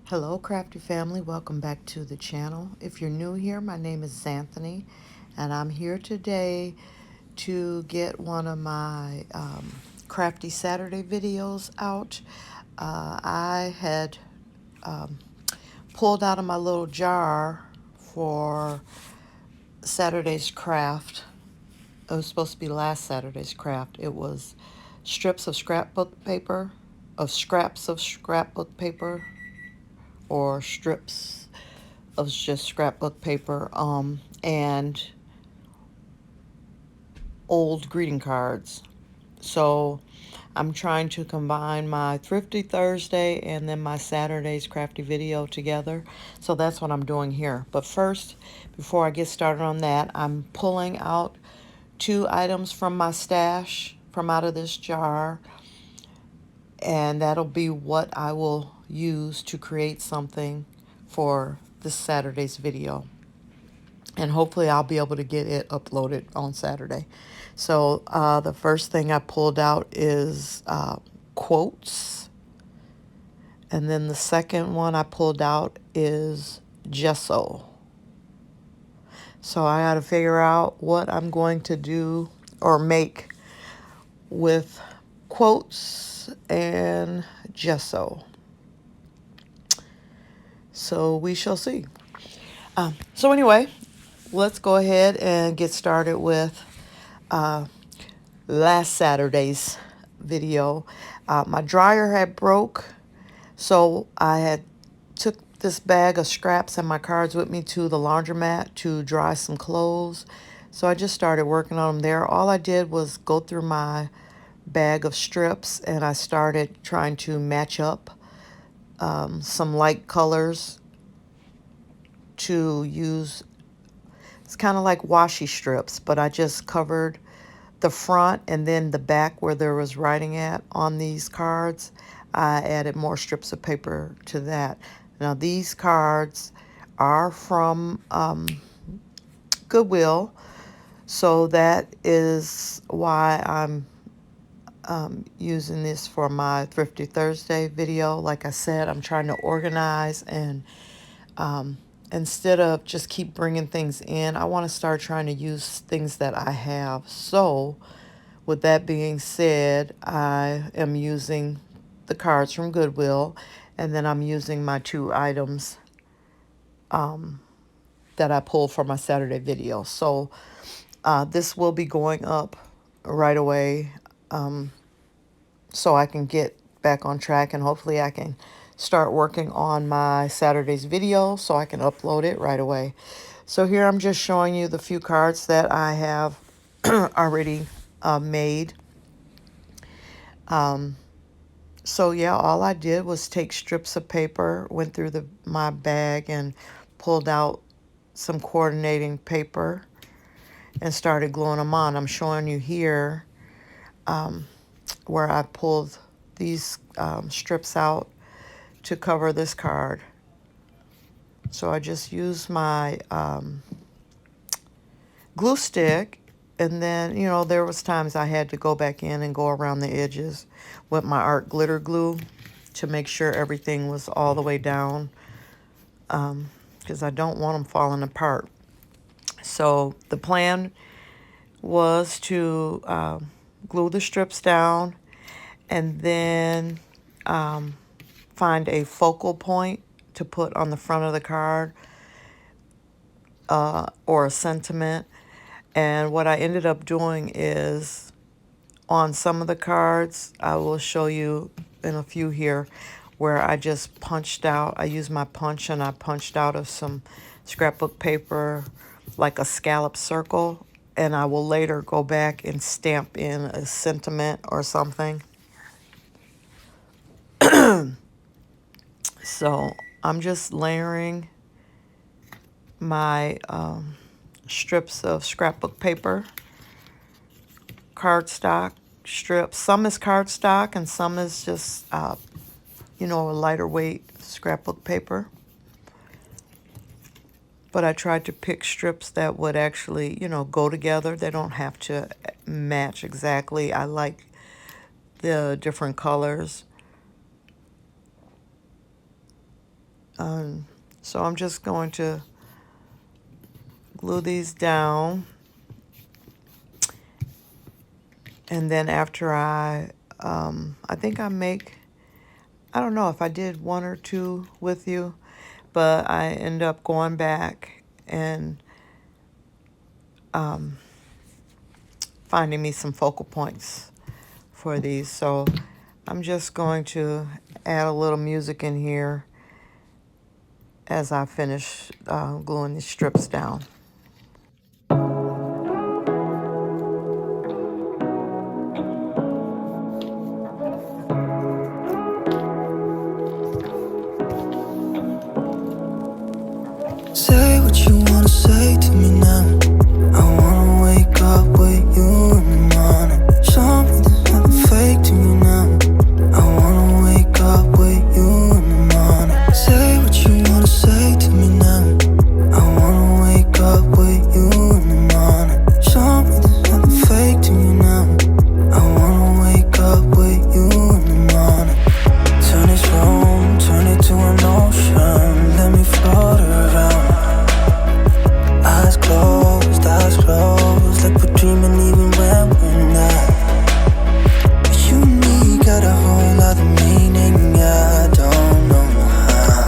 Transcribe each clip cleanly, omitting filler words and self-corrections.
Hello crafty family, welcome back to the channel. If you're new here, my name is Anthony and I'm here today to get one of my crafty Saturday videos out. I had pulled out of my little jar for Saturday's craft. It was supposed to be last Saturday's craft. It was strips of scrapbook paper, of scraps of scrapbook paper, or strips of just scrapbook paper, and old greeting cards. So I'm trying to combine my Thrifty Thursday and then my Saturday's crafty video together. So that's what I'm doing here. But first, before I get started on that, I'm pulling out 2 items from my stash from out of this jar, and that'll be what I will use to create something for this Saturday's video. And hopefully I'll be able to get it uploaded on Saturday. So the first thing I pulled out is quotes. And then the second one I pulled out is gesso. So I got to figure out what I'm going to do or make with quotes and gesso. So we shall see. So anyway, let's go ahead and get started with last Saturday's video. My dryer had broke, so I had took this bag of scraps and my cards with me to the laundromat to dry some clothes. So I just started working on them there. All I did was go through my bag of strips and I started trying to match up some light colors to use. It's kind of like washi strips, but I just covered the front and then the back where there was writing at on these cards. I added more strips of paper to that. Now these cards are from Goodwill, so that is why I'm using this for my Thrifty Thursday video. Like I said, I'm trying to organize and instead of just keep bringing things in, I want to start trying to use things that I have. So with that being said, I am using the cards from Goodwill, and then I'm using my 2 items that I pulled for my Saturday video. So this will be going up right away, so I can get back on track, and hopefully I can start working on my Saturday's video so I can upload it right away. So here I'm just showing you the few cards that I have already made. So yeah, all I did was take strips of paper, went through my bag and pulled out some coordinating paper and started gluing them on. I'm showing you here where I pulled these strips out to cover this card. So I just used my glue stick, and then, you know, there was times I had to go back in and go around the edges with my art glitter glue to make sure everything was all the way down, because I don't want them falling apart. So the plan was to glue the strips down and then find a focal point to put on the front of the card or a sentiment. And what I ended up doing is on some of the cards, I will show you in a few here, where I just punched out, I used my punch and I punched out of some scrapbook paper like a scallop circle, and I will later go back and stamp in a sentiment or something. So I'm just layering my strips of scrapbook paper, cardstock strips. Some is cardstock and some is just, you know, a lighter weight scrapbook paper. But I tried to pick strips that would actually, you know, go together. They don't have to match exactly. I like the different colors. So I'm just going to glue these down. And then after I think I don't know if I did one or two with you, but I end up going back and finding me some focal points for these. So I'm just going to add a little music in here as I finish gluing these strips down. Say what you wanna say to me now. I wanna wake up with you in the morning. Show me there's nothing fake to me now. I wanna wake up with you in the morning. Say what you wanna say to me now. I wanna wake up with you in the morning. Show me there's nothing fake to me now. I wanna wake up with you in the morning. Turn this room, turn it to an ocean. Let me float around. Eyes closed, like we're dreaming even when we're not. You and me got a whole other meaning, I don't know how.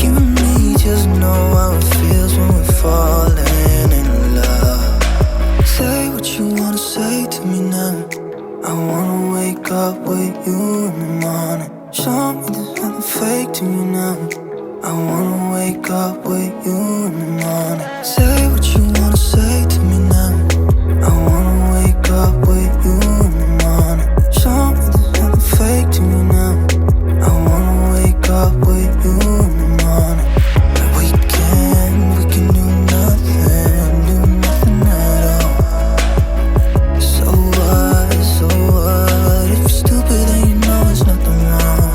You and me just know how it feels when we're falling in love. Say what you wanna say to me now. I wanna wake up with you in the morning. Show me there's nothing fake to me now. I wanna wake up with you in the morning. Say what you wanna say to me now. I wanna wake up with you in the morning. Show me there's nothing fake to me now. I wanna wake up with you in the morning. We can do nothing at all. So what? If you're stupid then you know it's nothing wrong.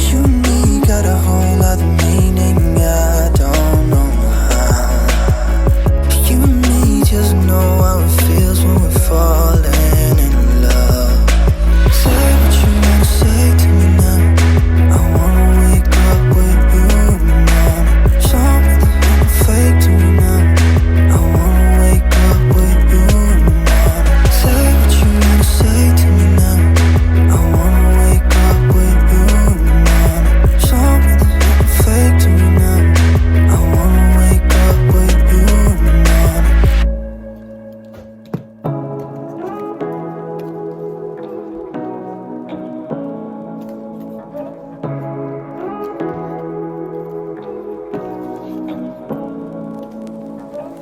You and me got a whole other meaning, I don't know how. You and me just know how it feels when we're falling in love. Say what you wanna say to me now. I wanna wake up with you in the morning. Show me there's nothing fake to me now. I wanna wake up with you in the morning. Say what you wanna say to me now. I wanna wake up with you in the morning. Show me there's nothing fake to me now. I wanna wake up with you in the morning.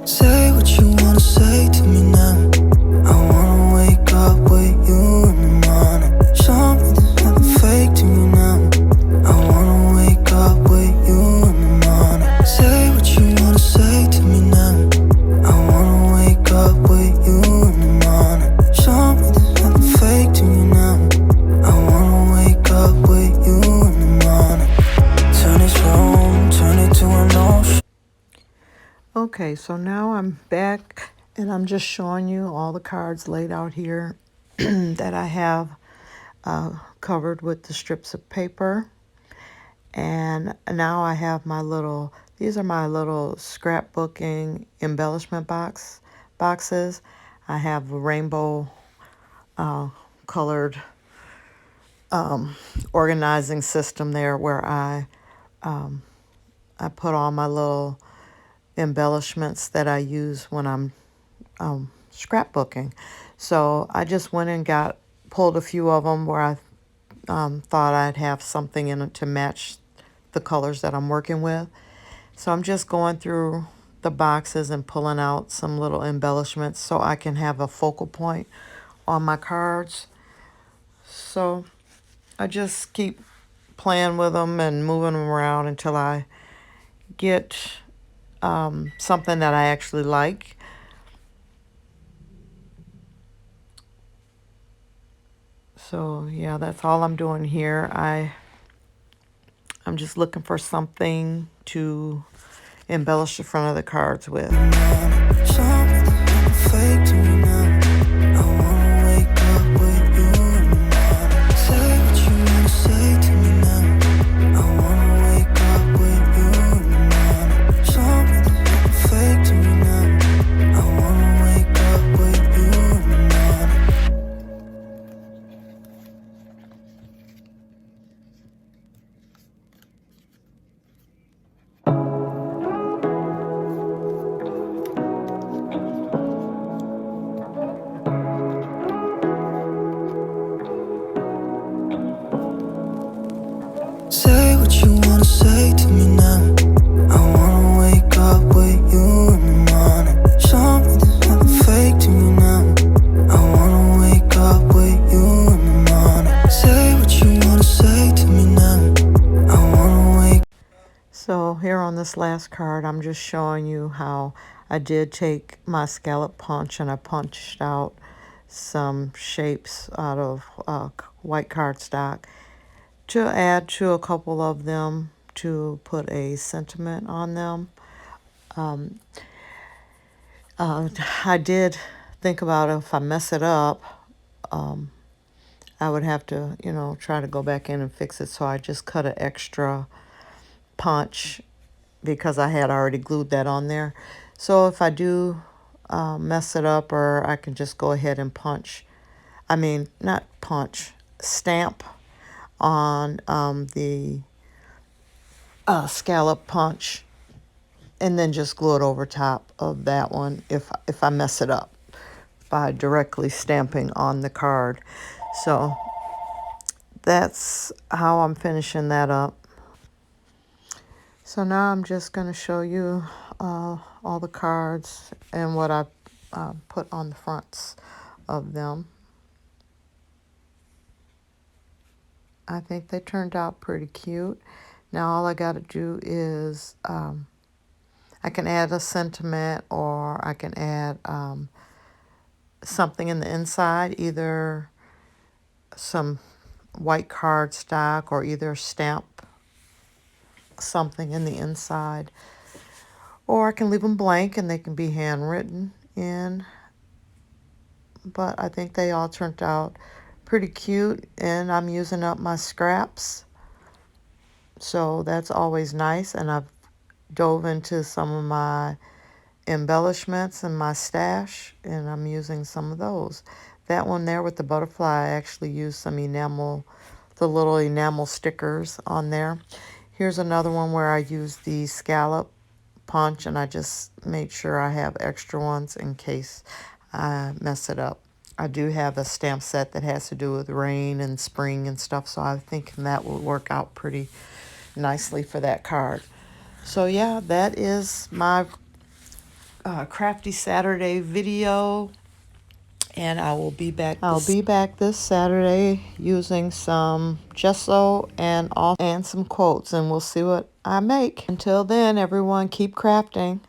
Say what you wanna say to me now. I wanna wake up with you in the morning. Show me there's nothing fake to me now. I wanna wake up with you in the morning. Say what you wanna say to me now. I wanna wake up with you in the morning. Show me there's nothing fake to me now. I wanna wake up with you in the morning. Turn this room, turn it to an ocean. Okay, so now I'm back and I'm just showing you all the cards laid out here that I have covered with the strips of paper. And now I have these are my little scrapbooking embellishment boxes. I have a rainbow colored organizing system there where I put all my little embellishments that I use when I'm scrapbooking. So I just went and pulled a few of them where I thought I'd have something in it to match the colors that I'm working with. So I'm just going through the boxes and pulling out some little embellishments so I can have a focal point on my cards. So I just keep playing with them and moving them around until I get something that I actually like. So yeah, that's all I'm doing here. I'm just looking for something to embellish the front of the cards with. Say what you wanna say to me now. I wanna Say what you wanna say to me now. I wanna wake up with you in the morning. Show me there's nothing fake to me now. I wanna wake up with you in the morning. Say what you wanna say to me now. I wanna wake. So here on this last card, I'm just showing you how I did take my scallop punch and I punched out some shapes out of white cardstock to add to a couple of them to put a sentiment on them. I did think about if I mess it up, I would have to, try to go back in and fix it. So I just cut an extra punch because I had already glued that on there. So if I do mess it up, or I can just go ahead and not punch, stamp on the scallop punch and then just glue it over top of that one if I mess it up by directly stamping on the card. So that's how I'm finishing that up. So now I'm just going to show you all the cards and what I put on the fronts of them. I think they turned out pretty cute. Now all I got to do is I can add a sentiment, or I can add something in the inside, either some white cardstock or either stamp something in the inside, or I can leave them blank and they can be handwritten in. But I think they all turned out pretty cute, and I'm using up my scraps, so that's always nice. And I've dove into some of my embellishments in my stash, and I'm using some of those. That one there with the butterfly, I actually used some enamel, the little enamel stickers on there. Here's another one where I used the scallop punch, and I just made sure I have extra ones in case I mess it up. I do have a stamp set that has to do with rain and spring and stuff, so I think that will work out pretty nicely for that card. So yeah, that is my Crafty Saturday video, and I will be back. I'll be back this Saturday using some gesso and some quotes, and we'll see what I make. Until then, everyone, keep crafting.